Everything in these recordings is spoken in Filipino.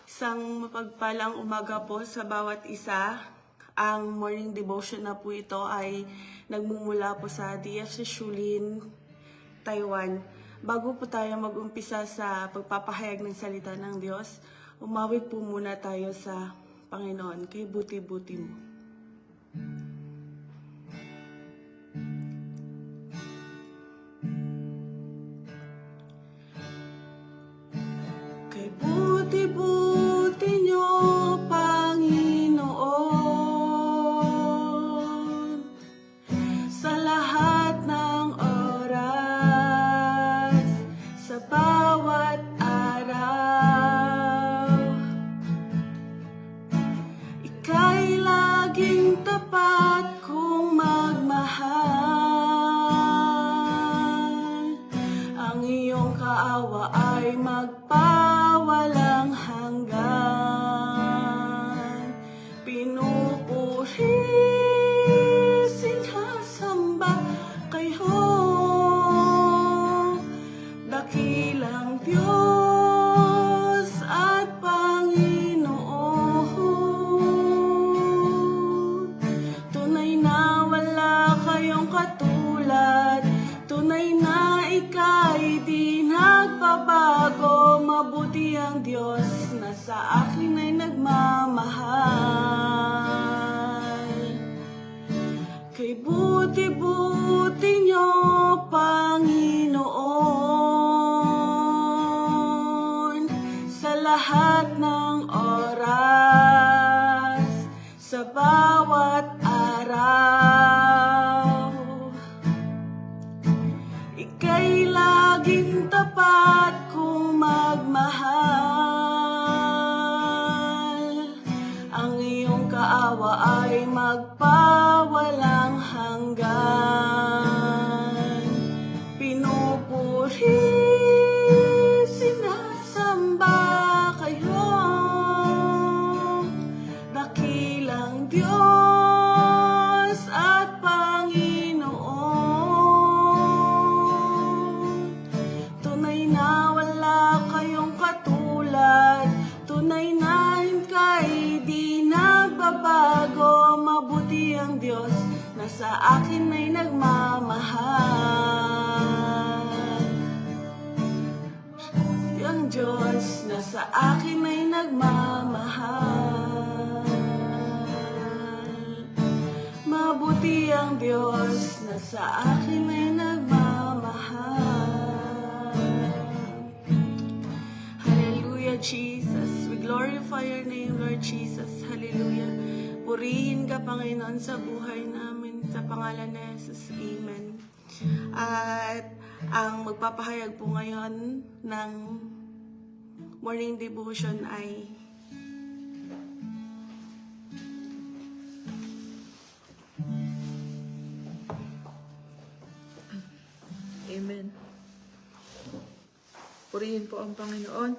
Isang mapagpalang umaga po sa bawat isa. Ang morning devotion na po ito ay nagmumula po sa DFC Shulin, Taiwan. Bago po tayo mag-umpisa sa pagpapahayag ng salita ng Diyos, umawit po muna tayo sa Panginoon. Kay buti-buti mo. Kay buti-buti nyo, Panginoon, sa lahat ng oras, sa bawat araw. Ika'y laging tapat kung magmahal. Ang iyong kaawa ay magpawalang hanggan. Pinupuri, sinasamba kayo, dakilang Diyos at Panginoon. Tunay na wala kayong katulad, tunay na ika'y di nagbabago. Mabuti ang Diyos na sa akin ay nagmamahal. Kay buti-buti nyo, Panginoon, sa lahat ng oras, sa bawat araw. Ika'y laging tapat kung magmahal. Ang iyong kaawa ay magpawalang hanggan. Pinupuri, sinasamba kayo, dakilang Diyos at Panginoon. Tunay na wala kayong katulad, tunay na ika'y di nagbabago. Mabuti ang Diyos na sa akin ay nagmamahal. Mabuti ang Diyos na sa akin ay nagmamahal. Mabuti ang Diyos na sa akin ay nagmamahal. Hallelujah, Jesus. We glorify your name, Lord Jesus. Hallelujah. Purihin ka, Panginoon, sa buhay namin. Sa pangalan ni Jesus. Amen. At ang magpapahayag po ngayon ng morning devotion ay Amen. Purihin po ang Panginoon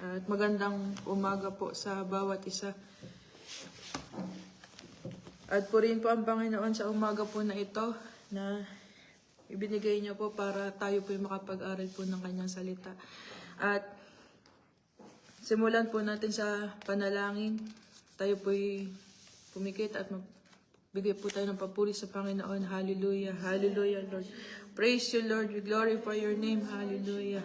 at magandang umaga po sa bawat isa. At purihin po ang Panginoon sa umaga po na ito na ibinigay niya po para tayo po makapag-aral po ng kanyang salita. At simulan po natin sa panalangin. Tayo po'y pumikit at magbigay po tayo ng papuri sa Panginoon. Hallelujah, hallelujah, Lord. Praise you, Lord. We glorify your name. Hallelujah.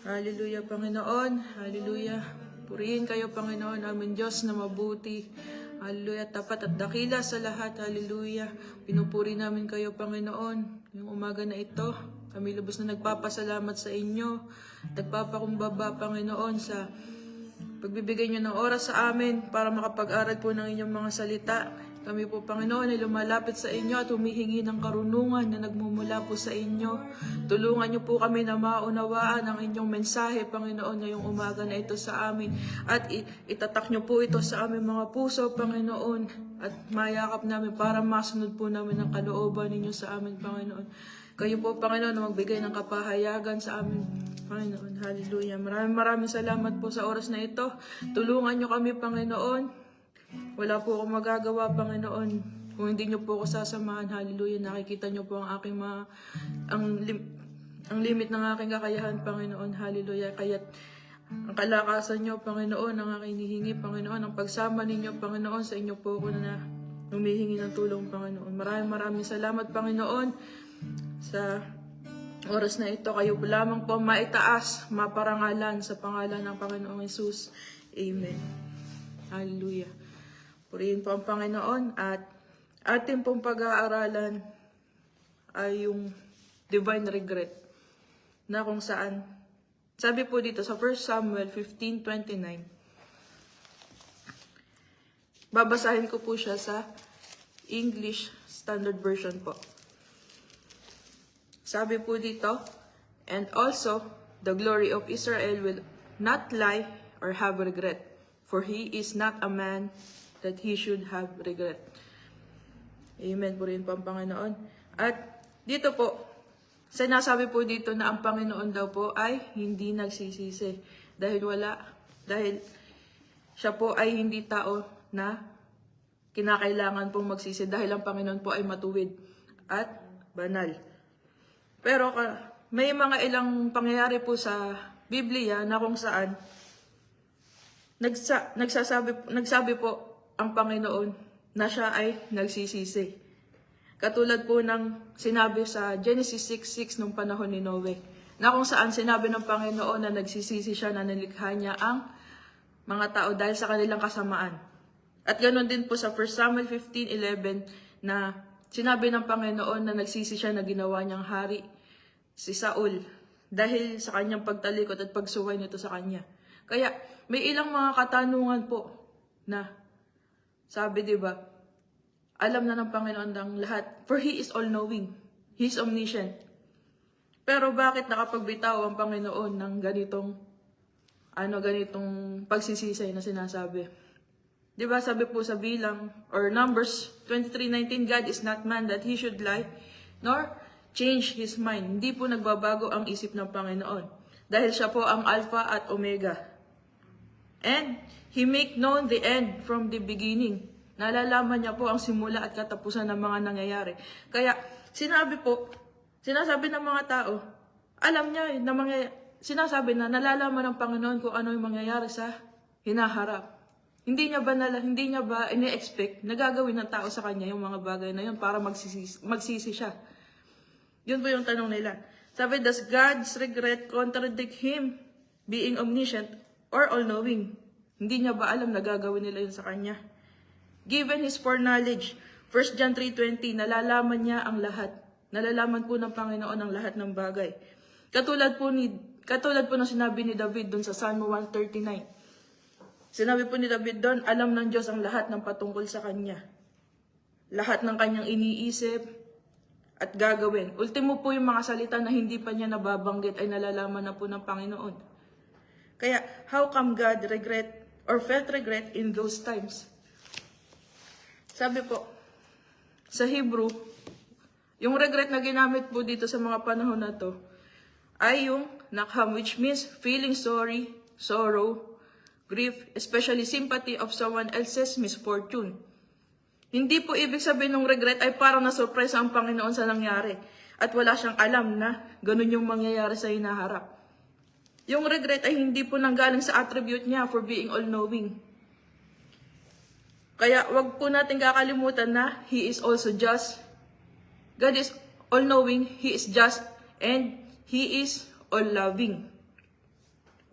Hallelujah, Panginoon. Hallelujah. Purihin kayo, Panginoon, aming Diyos na mabuti. Hallelujah. Tapat at dakila sa lahat. Hallelujah. Pinupuri namin kayo, Panginoon. Yung umaga na ito, kami lubos na nagpapasalamat sa inyo. Nagpapakumbaba, Panginoon, sa pagbibigay nyo ng oras sa amin para makapag-aral po ng inyong mga salita. Kami po, Panginoon, ay lumalapit sa inyo at humihingi ng karunungan na nagmumula po sa inyo. Tulungan niyo po kami na maunawaan ang inyong mensahe, Panginoon, ngayong umaga na ito sa amin. At itatak niyo po ito sa aming mga puso, Panginoon. At mayakap namin para masunod po namin ang kalooban ninyo sa amin, Panginoon. Kayo po, Panginoon, na magbigay ng kapahayagan sa amin, Panginoon. Hallelujah. Maraming salamat po sa oras na ito. Tulungan niyo kami, Panginoon. Wala po akong magagawa, Panginoon, kung hindi niyo po ako sasamahan. Hallelujah. Nakikita niyo po ang aking ang limit ng aking kakayahan, Panginoon. Hallelujah. Kaya Ang kalakasan niyo, Panginoon, ang aking hinihingi, Panginoon, ang pagsama ninyo, Panginoon, sa inyo po ako na humihingi ng tulong, Panginoon. Maraming salamat, Panginoon, sa oras na ito. Kayo lamang po maitaas, maparangalan sa pangalan ng Panginoong Hesus. Amen. Hallelujah. Purihin po ang Panginoon at ating pong pag-aaralan ay yung divine regret na kung saan, sabi po dito sa 1 Samuel 15:29, babasahin ko po siya sa English Standard Version po. Sabi po dito, and also the glory of Israel will not lie or have regret, for he is not a man that he should have regret. Amen po rin po ang Panginoon. At dito po, sinasabi po dito na ang Panginoon daw po ay hindi nagsisisi. Dahil siya po ay hindi tao na kinakailangan pong magsisi. Dahil ang Panginoon po ay matuwid at banal. Pero may mga ilang pangyayari po sa Biblia na kung saan nagsabi po ang Panginoon na siya ay nagsisisi. Katulad po ng sinabi sa Genesis 6:6 nung panahon ni Noe, na kung saan sinabi ng Panginoon na nagsisisi siya na nilikha niya ang mga tao dahil sa kanilang kasamaan. At ganoon din po sa 1 Samuel 15:11 na sinabi ng Panginoon na nagsisi siya na ginawa niyang hari si Saul dahil sa kanyang pagtalikod at pagsuway nito sa kanya. Kaya may ilang mga katanungan po na sabi, di ba, alam na ng Panginoon ang lahat. For He is all-knowing. He is omniscient. Pero bakit nakapagbitaw ang Panginoon ng ganitong pagsisisay na sinasabi? Di ba sabi po sa Bilang or Numbers 23:19, God is not man that He should lie, nor change His mind. Hindi po nagbabago ang isip ng Panginoon. Dahil siya po ang Alpha at Omega. And He make known the end from the beginning. Nalalaman niya po ang simula at katapusan ng mga nangyayari. Kaya sinasabi ng mga tao, alam niya sinasabi na nalalaman ng Panginoon kung ano yung mangyayari sa hinaharap. Hindi niya ba ini-expect na gagawin ng tao sa kanya yung mga bagay na yun para magsisi siya? Yun po yung tanong nila. Sabi, does God's regret contradict Him being omniscient or all-knowing? Hindi niya ba alam na gagawin nila yun sa kanya? Given His foreknowledge, 1 John 3:20, nalalaman niya ang lahat. Nalalaman po ng Panginoon ang lahat ng bagay. Katulad po ng sinabi ni David doon sa Psalm 139. Sinabi po ni David doon, alam ng Diyos ang lahat ng patungkol sa Kanya. Lahat ng Kanyang iniisip at gagawin. Ultimo po yung mga salita na hindi pa niya nababanggit ay nalalaman na po ng Panginoon. Kaya, how come God regret or felt regret in those times? Sabi po, sa Hebrew, yung regret na ginamit po dito sa mga panahon na to, ay yung nakham, which means feeling sorry, sorrow, grief, especially sympathy of someone else's misfortune. Hindi po ibig sabihin ng regret ay parang na-surprise ang Panginoon sa nangyari at wala siyang alam na ganun yung mangyayari sa hinaharap. Yung regret ay hindi po nanggaling sa attribute niya for being all-knowing. Kaya wag po natin kakalimutan na He is also just. God is all-knowing, He is just, and He is all-loving.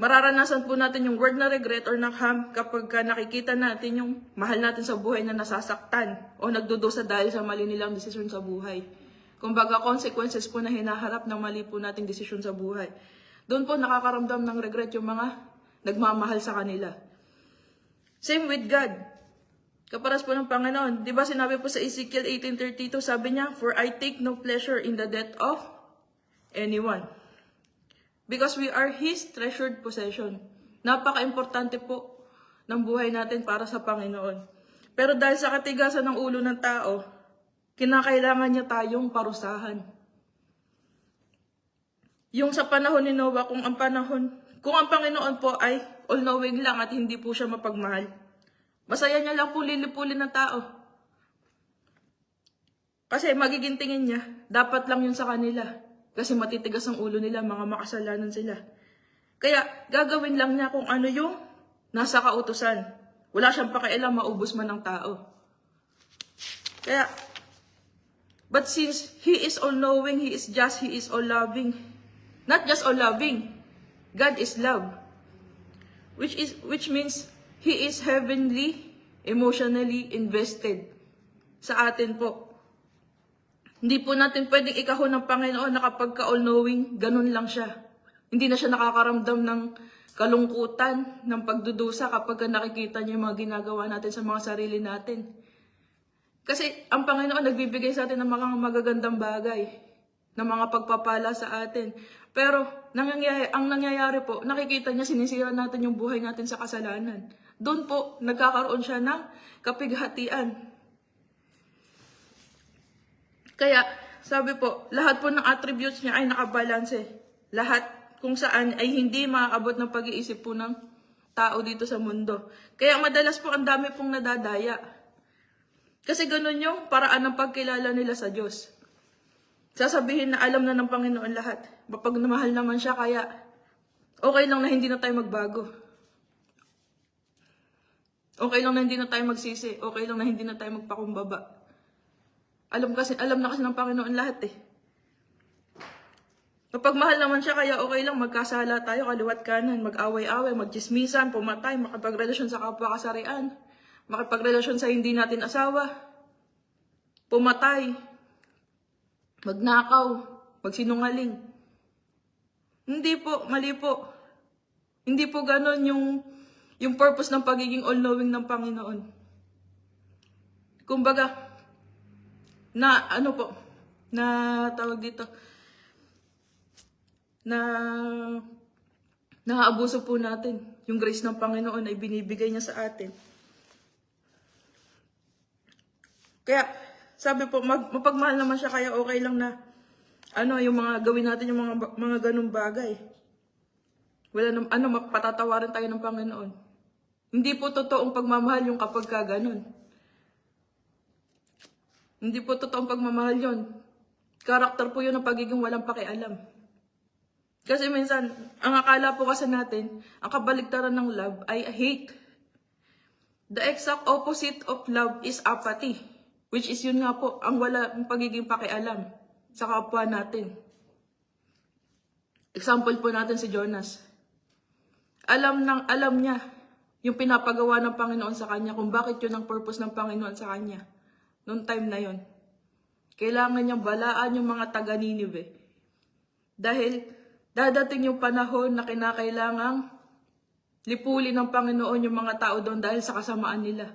Mararanasan po natin yung word na regret or nakham kapag nakikita natin yung mahal natin sa buhay na nasasaktan o nagdudusa dahil sa mali nilang desisyon sa buhay. Kumbaga, consequences po na hinaharap ng mali po nating desisyon sa buhay. Doon po nakakaramdam ng regret yung mga nagmamahal sa kanila. Same with God. Kaparas po ng Panginoon. Di ba sinabi po sa Ezekiel 18:32, sabi niya, for I take no pleasure in the death of anyone. Because we are His treasured possession. Napaka-importante po ng buhay natin para sa Panginoon. Pero dahil sa katigasan ng ulo ng tao, kinakailangan niya tayong parusahan. Yung sa panahon ni Noah, kung ang Panginoon po ay all-knowing lang at hindi po siya mapagmahal, masaya niya lang po lilipulin ng tao. Kasi magiging tingin niya, dapat lang yun sa kanila. Kasi matitigas ang ulo nila, mga makasalanan sila. Kaya gagawin lang niya kung ano yung nasa kautusan. Wala siyang pakialam, maubos man ng tao. Kaya, but since He is all-knowing, He is just, He is all-loving. Not just all-loving. God is love. Which means, He is heavenly, emotionally invested sa atin po. Hindi po natin pwedeng ikahon ng Panginoon na kapag ka-all-knowing, ganun lang siya. Hindi na siya nakakaramdam ng kalungkutan, ng pagdudusa kapag nakikita niya yung mga ginagawa natin sa mga sarili natin. Kasi ang Panginoon nagbibigay sa atin ng mga magagandang bagay, ng mga pagpapala sa atin. Pero ang nangyayari po, nakikita niya sinisira natin yung buhay natin sa kasalanan. Doon po nagkakaroon siya ng kapighatian. Kaya sabi po, lahat po ng attributes niya ay nakabalanse. Lahat kung saan ay hindi maaabot ng pag-iisip po ng tao dito sa mundo. Kaya madalas po ang dami pong nadadaya. Kasi ganun yung paraan ng pagkilala nila sa Diyos. Sasabihin na alam na ng Panginoon lahat. Mapagmahal naman siya, kaya okay lang na hindi na tayo magbago. Okay lang na hindi na tayo magsisi. Okay lang na hindi na tayo magpakumbaba. Alam na kasi ng Panginoon lahat eh. Kapag mahal naman siya, kaya okay lang magkasala tayo, kaliwat kanan, mag-away-away, magchismisan, pumatay, makipagrelasyon sa kapwa-kasarian, makipagrelasyon sa hindi natin asawa, pumatay, magnakaw, magsinungaling. Hindi po, mali po. Hindi po ganon yung purpose ng pagiging all-knowing ng Panginoon. Kumbaga, tawag dito, naaabuso po natin. Yung grace ng Panginoon ay binibigay niya sa atin. Kaya, sabi po, mapagmahal naman siya, kaya okay lang na, yung mga gawin natin, yung mga ganung bagay. Wala patatawarin tayo ng Panginoon. Hindi po totoong pagmamahal yung kapag ka ganun. Hindi po totoong pagmamahal yun. Karakter po yun ng pagiging walang pakialam. Kasi minsan, ang akala po kasi natin, ang kabaligtaran ng love ay hate. The exact opposite of love is apathy. Which is yun nga po, ang walang pagiging pakialam sa kapwa natin. Example po natin si Jonas. Alam niya yung pinapagawa ng Panginoon sa kanya, kung bakit yun ang purpose ng Panginoon sa kanya. Noong time na yon. Kailangan niyang balaan yung mga taga-Ninive. Dahil dadating yung panahon na kinakailangang lipulin ng Panginoon yung mga tao doon dahil sa kasamaan nila.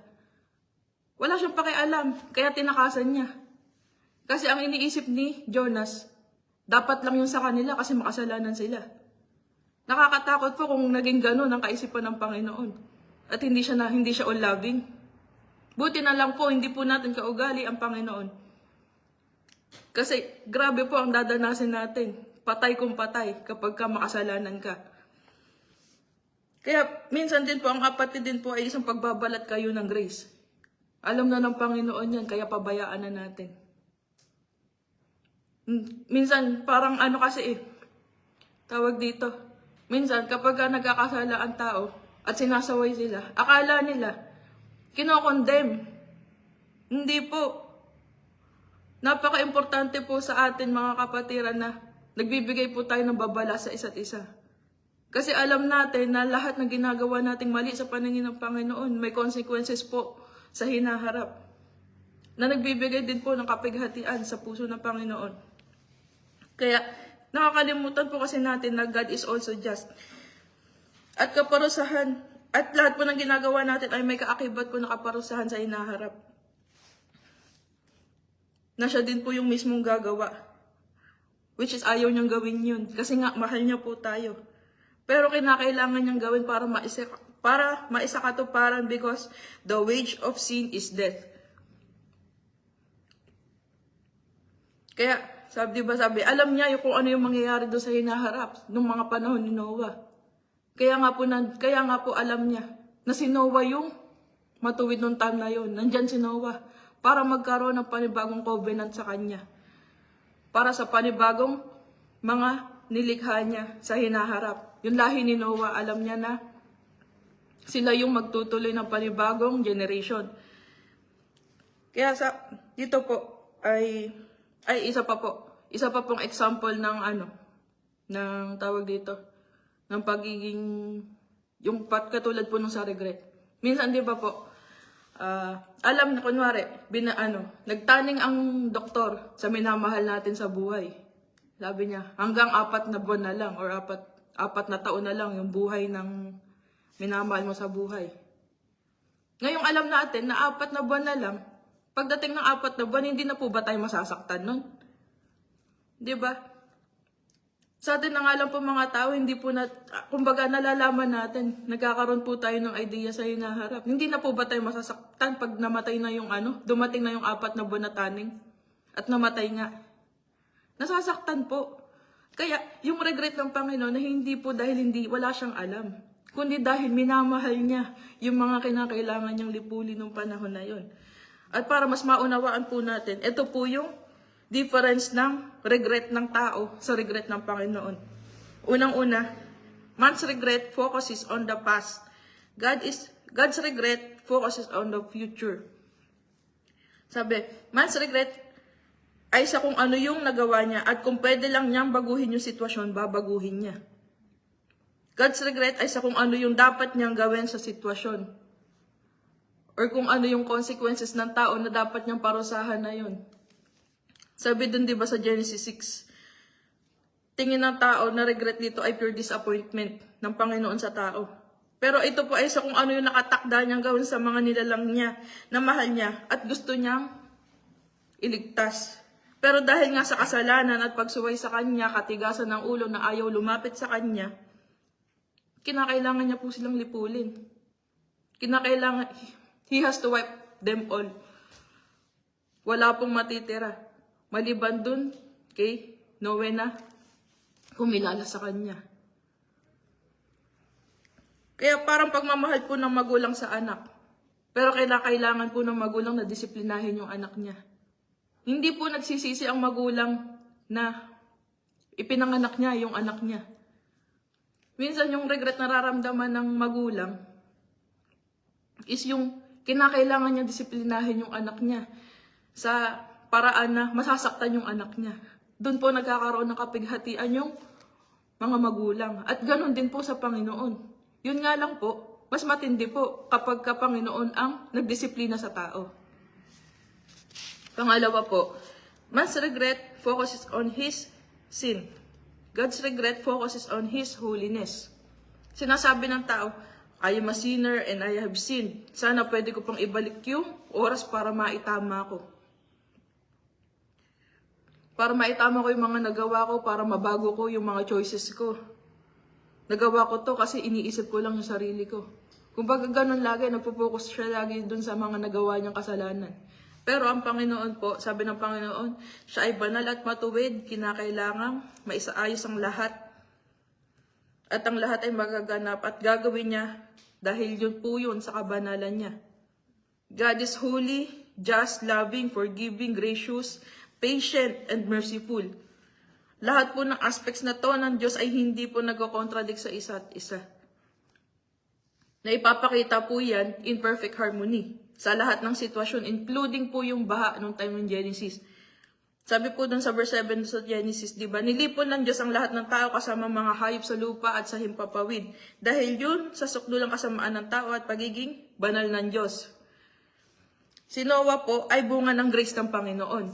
Wala siyang pakialam, kaya tinakasan niya. Kasi ang iniisip ni Jonas, dapat lang yun sa kanila kasi makasalanan sila. Nakakatakot po kung naging ganun ang kaisipan ng Panginoon. At hindi siya all-loving. Buti na lang po, hindi po natin kaugali ang Panginoon. Kasi grabe po ang dadanasin natin. Patay kung patay kapag ka makasalanan ka. Kaya minsan din po, ang apathy din po ay isang pagbabalat kayo ng grace. Alam na ng Panginoon yan, kaya pabayaan na natin. Minsan, parang tawag dito. Minsan, kapag nagkakasala ang tao at sinasaway sila, akala nila, kinokondem. Hindi po. Napaka-importante po sa atin mga kapatiran na nagbibigay po tayo ng babala sa isa't isa. Kasi alam natin na lahat ng ginagawa nating mali sa paningin ng Panginoon, may consequences po sa hinaharap. Na nagbibigay din po ng kapighatian sa puso ng Panginoon. Kaya nakakalimutan po kasi natin na God is also just. At kaparusahan, at lahat po ng ginagawa natin ay may kaakibat po na kaparusahan sa hinaharap. Na siya din po yung mismong gagawa. Which is ayaw niyang gawin yun. Kasi nga, mahal niya po tayo. Pero kinakailangan niyang gawin para maisakatuparan because the wage of sin is death. Kaya, sabi, alam niya kung ano yung mangyayari doon sa hinaharap nung mga panahon ni Noah. Kaya nga po alam niya na si Noah yung matuwid nung time na yun. Nandyan si Noah para magkaroon ng panibagong covenant sa kanya. Para sa panibagong mga nilikha niya sa hinaharap. Yung lahi ni Noah, alam niya na sila yung magtutuloy ng panibagong generation. Kaya dito po ay isa pa pong example ng ng tawag dito, ng pagiging, katulad po nung sa regret. Minsan di ba po, alam na kunwari, nagtaning ang doktor sa minamahal natin sa buhay. Sabi niya, hanggang 4 na buwan na lang or 4 na taon na lang yung buhay ng minamahal mo sa buhay. Ngayong alam natin na 4 na buwan na lang, pagdating ng 4 na buwan, hindi na po ba tayo masasaktan nun? Di ba? Sa atin na nga lang po mga tao, hindi po kumbaga nalalaman natin, nagkakaroon po tayo ng idea sa hinaharap. Hindi na po ba tayo masasaktan pag namatay na yung dumating na yung 4 na buwan na taning at namatay nga? Nasasaktan po. Kaya yung regret ng Panginoon na hindi po dahil wala siyang alam, kundi dahil minamahal niya yung mga kinakailangan niyang lipulin ng panahon na yon. At para mas maunawaan po natin, ito po yung difference ng regret ng tao sa regret ng Panginoon. Unang-una, man's regret focuses on the past. God's regret focuses on the future. Sabi, man's regret ay sa kung ano yung nagawa niya at kung pwede lang niyang baguhin yung sitwasyon, babaguhin niya. God's regret ay sa kung ano yung dapat niyang gawin sa sitwasyon. Or kung ano yung consequences ng tao na dapat niyang parusahan na yun. Sabi dun diba sa Genesis 6, tingin ng tao na regret dito ay pure disappointment ng Panginoon sa tao. Pero ito po ay sa kung ano yung nakatakda niyang gawin sa mga nilalang niya na mahal niya at gusto niyang iligtas. Pero dahil nga sa kasalanan at pagsuway sa kanya, katigasan ng ulo na ayaw lumapit sa kanya, kinakailangan niya po silang lipulin. He has to wipe them all. Wala pong matitira. Maliban dun kay Noe na kumilala sa kanya. Kaya parang pagmamahal po ng magulang sa anak. Pero kailangan po ng magulang na disiplinahin yung anak niya. Hindi po nagsisisi ang magulang na ipinanganak niya yung anak niya. Minsan yung regret nararamdaman ng magulang is yung kinakailangan niya disiplinahin yung anak niya sa paraan na masasaktan yung anak niya. Doon po nagkakaroon ng kapighatian yung mga magulang. At ganun din po sa Panginoon. Yun nga lang po, mas matindi po kapag Panginoon ang nagdisiplina sa tao. Pangalawa po, man's regret focuses on his sin. God's regret focuses on his holiness. Sinasabi ng tao, I am a sinner and I have sinned. Sana pwede ko pang ibalik yung oras para maitama ko. Para maitama ko yung mga nagawa ko, para mabago ko yung mga choices ko. Nagawa ko to kasi iniisip ko lang yung sarili ko. Kung baga ganun lagi, nagpo-focus siya lagi dun sa mga nagawa niyang kasalanan. Pero ang Panginoon po, sabi ng Panginoon, siya ay banal at matuwid, kinakailangang maisaayos ang lahat. At ang lahat ay magaganap at gagawin niya dahil yun po yun sa kabanalan niya. God is holy, just, loving, forgiving, gracious, patient, and merciful. Lahat po ng aspects na to ng Diyos ay hindi po nagko-contradict sa isa't isa. Na ipapakita po yan in perfect harmony sa lahat ng sitwasyon, including po yung baha nung time ng Genesis. Sabi po dun sa verse 7 sa Genesis, di ba? Nilipon ng Diyos ang lahat ng tao kasama mga hayop sa lupa at sa himpapawid. Dahil yun sa sukdulang kasamaan ng tao at pagiging banal ng Diyos. Si Noah po ay bunga ng grace ng Panginoon.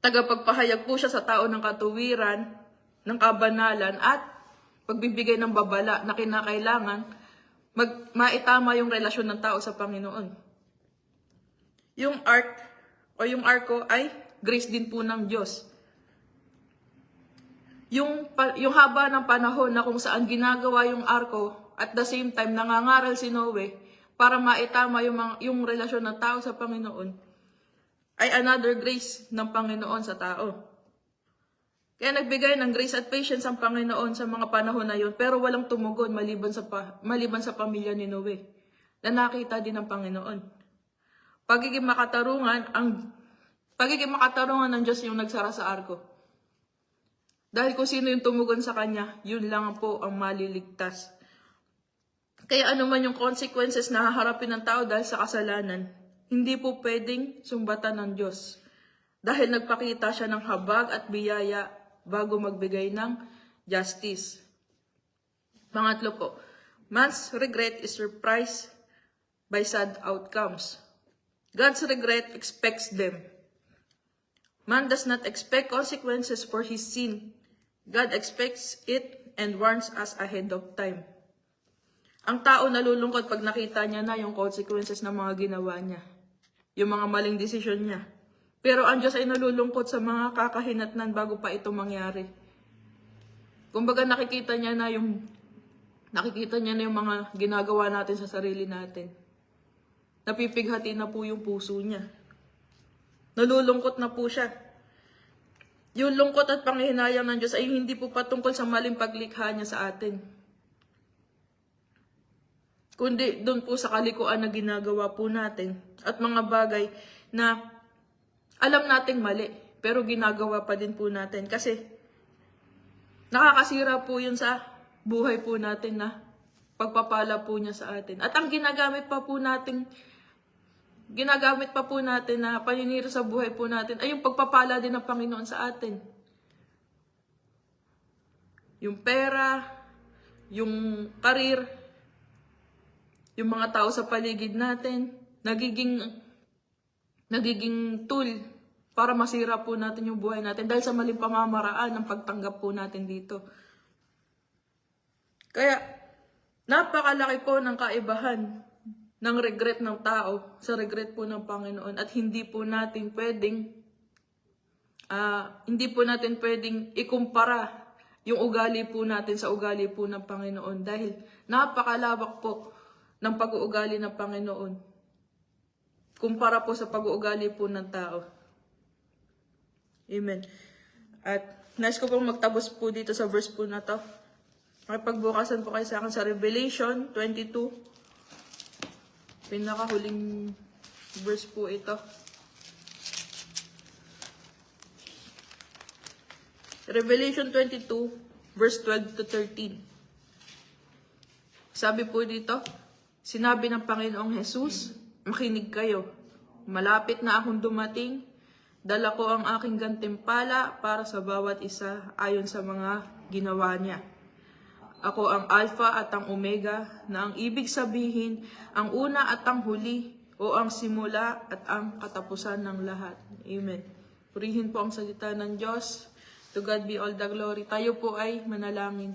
Tagapagpahayag po siya sa tao ng katuwiran, ng kabanalan at pagbibigay ng babala na kinakailangan maitama yung relasyon ng tao sa Panginoon. Yung arko ay grace din po ng Diyos. Yung haba ng panahon na kung saan ginagawa yung arko, at the same time nangangaral si Noe para maitama yung relasyon ng tao sa Panginoon, ay another grace ng Panginoon sa tao. Kaya nagbigay ng grace at patience ang Panginoon sa mga panahon na yun, pero walang tumugon maliban sa pamilya ni Noe, na nakita din ng Panginoon. Pagiging makatarungan ng Diyos yung nagsara sa arko. Dahil kung sino yung tumugon sa Kanya, yun lang po ang maliligtas. Kaya ano man yung consequences na haharapin ng tao dahil sa kasalanan, hindi po pwedeng sumbatan ng Diyos. Dahil nagpakita siya ng habag at biyaya bago magbigay ng justice. Pangatlo po, man's regret is surprised by sad outcomes. God's regret expects them. Man does not expect consequences for his sin. God expects it and warns us ahead of time. Ang tao nalulungkot pag nakita niya na yung consequences ng mga ginawa niya. Yung mga maling desisyon niya. Pero ang Diyos ay nalulungkot sa mga kakahinatnan bago pa ito mangyari. Kumbaga nakikita niya na yung mga ginagawa natin sa sarili natin. Napipighati na po yung puso niya. Nalulungkot na po siya. Yung lungkot at panghihinayang ng Diyos ay hindi po patungkol sa maling paglikha niya sa atin. Kundi doon po sa kalikuan na ginagawa po natin at mga bagay na alam nating mali, pero ginagawa pa din po natin. Kasi nakakasira po yun sa buhay po natin na pagpapala po niya sa atin. At ang ginagamit pa po natin na paninira sa buhay po natin ay yung pagpapala din ng Panginoon sa atin. Yung pera, yung karir, yung mga tao sa paligid natin, nagiging tool para masira po natin yung buhay natin dahil sa maling pamamaraan ng pagtanggap po natin dito. Kaya, napakalaki po ng kaibahan ng regret ng tao sa regret po ng Panginoon at hindi po natin pwedeng ikumpara yung ugali po natin sa ugali po ng Panginoon dahil napakalawak po ng pag-uugali ng Panginoon kumpara po sa pag-uugali po ng tao. Amen. At nais ko pong magtabos po dito sa verse po na to. Makipagbukasan po kayo sa akin sa Revelation 22. Pinakahuling verse po ito. Revelation 22, verse 12 to 13. Sabi po dito, sinabi ng Panginoong Jesus, makinig kayo. Malapit na akong dumating. Dala ko ang aking gantimpala para sa bawat isa ayon sa mga ginawa niya. Ako ang Alpha at ang Omega, na ang ibig sabihin, ang una at ang huli, o ang simula at ang katapusan ng lahat. Amen. Purihin po ang salita ng Diyos. To God be all the glory. Tayo po ay manalangin.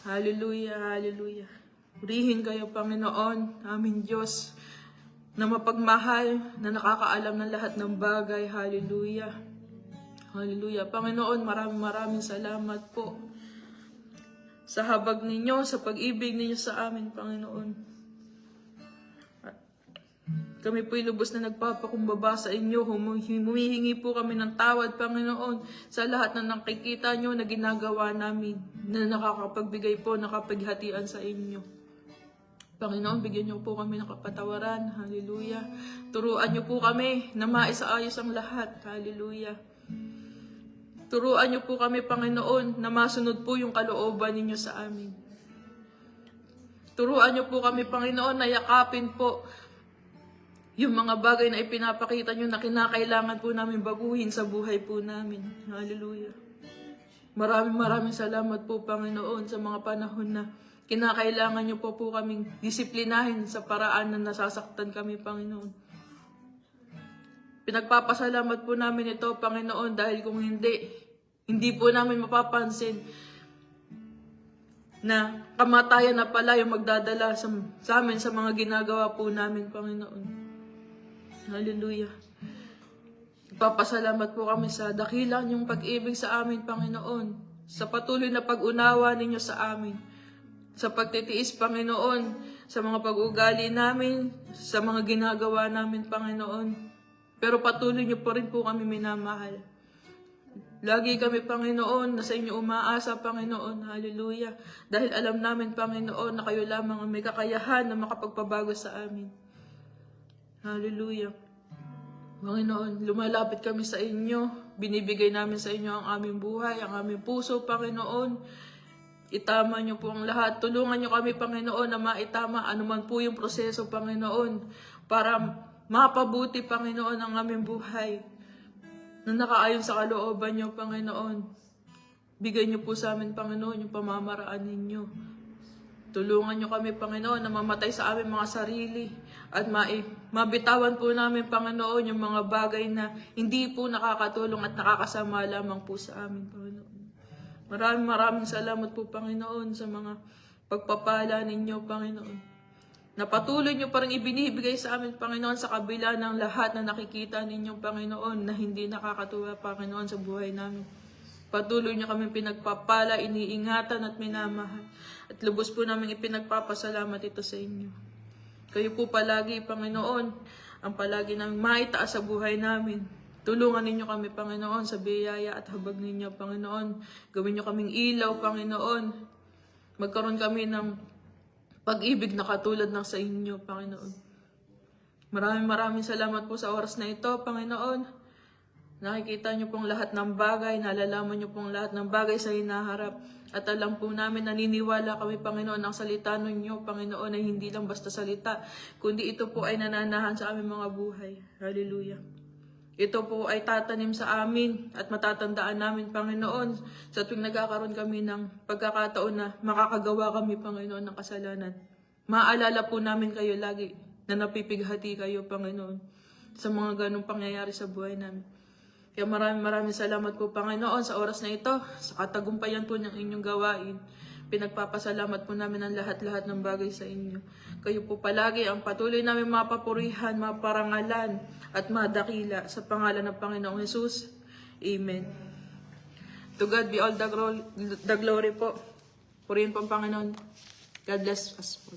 Hallelujah, hallelujah. Purihin kayo, Panginoon, aming Diyos, na mapagmahal, na nakakaalam ng lahat ng bagay. Hallelujah. Hallelujah. Panginoon, maraming salamat po sa habag ninyo, sa pag-ibig ninyo sa amin, Panginoon. Kami po'y lubos na nagpapakumbaba sa inyo. Humihingi po kami ng tawad, Panginoon, sa lahat na nakikita nyo na ginagawa namin, na nakakapagbigay po, nakapaghatian sa inyo. Panginoon, bigyan nyo po kami ng kapatawaran. Hallelujah. Turuan nyo po kami na maisaayos ang lahat. Hallelujah. Turuan niyo po kami, Panginoon, na masunod po yung kalooban ninyo sa amin. Turuan niyo po kami, Panginoon, na yakapin po yung mga bagay na ipinapakita niyo na kinakailangan po namin baguhin sa buhay po namin. Hallelujah. Maraming salamat po, Panginoon, sa mga panahon na kinakailangan niyo po kaming disiplinahin sa paraan na nasasaktan kami, Panginoon. Pinagpapasalamat po namin ito, Panginoon, dahil kung hindi po namin mapapansin na kamatayan na pala yung magdadala sa amin sa mga ginagawa po namin, Panginoon. Hallelujah. Ipapasalamat po kami sa dakilang yung pag-ibig sa amin, Panginoon, sa patuloy na pag-unawa ninyo sa amin, sa pagtitiis, Panginoon, sa mga pag-ugali namin, sa mga ginagawa namin, Panginoon. Pero patuloy niyo po rin po kami minamahal. Lagi kami, Panginoon, na sa inyo umaasa, Panginoon. Hallelujah. Dahil alam namin, Panginoon, na kayo lamang ang may kakayahan na makapagpabago sa amin. Hallelujah. Panginoon, lumalapit kami sa inyo. binibigay namin sa inyo ang aming buhay, ang aming puso, Panginoon. Itama niyo po ang lahat. Tulungan niyo kami, Panginoon, na maitama anuman po yung proseso, Panginoon, para mapabuti, Panginoon, ang aming buhay na nakaayon sa kalooban niyo, Panginoon. Bigay niyo po sa amin, Panginoon, yung pamamaraan ninyo. Tulungan niyo kami, Panginoon, na mamatay sa aming mga sarili at mabitawan po namin, Panginoon, yung mga bagay na hindi po nakakatulong at nakakasama lamang po sa amin, Panginoon. Maraming salamat po, Panginoon, sa mga pagpapala ninyo, Panginoon. Na patuloy niyo pa rin ibinibigay sa amin, Panginoon, sa kabila ng lahat na nakikita ninyo, Panginoon, na hindi nakakatuwa, Panginoon, sa buhay namin. Patuloy niyo kami pinagpapala, iniingatan at minamahal. At lubos po namin ipinagpapasalamat ito sa inyo. Kayo po palagi, Panginoon, ang palagi namin maitaas sa buhay namin. Tulungan ninyo kami, Panginoon, sa biyaya at habag ninyo, Panginoon. Gawin niyo kaming ilaw, Panginoon. Magkaroon kami ng pag-ibig na katulad ng sa inyo, Panginoon. Maraming salamat po sa oras na ito, Panginoon. Nakikita niyo pong lahat ng bagay, nalalaman niyo pong lahat ng bagay sa hinaharap. At alam po namin, naniniwala kami, Panginoon, ang salita ninyo, Panginoon, ay hindi lang basta salita, kundi ito po ay nananahan sa aming mga buhay. Hallelujah. Ito po ay tatanim sa amin at matatandaan namin, Panginoon, sa tuwing nagkakaroon kami ng pagkakataon na makakagawa kami, Panginoon, ng kasalanan. Maalala po namin kayo lagi na napipighati kayo, Panginoon, sa mga ganong pangyayari sa buhay namin. Kaya maraming salamat po, Panginoon, sa oras na ito, sa katagumpayan po ng inyong gawain. Pinagpapasalamat po namin ang lahat-lahat ng bagay sa inyo. Kayo po palagi ang patuloy namin mapapurihan, maparangalan, at madakila sa pangalan ng Panginoong Jesus. Amen. To God be all the glory po. Purihin po ang Panginoon. God bless us po.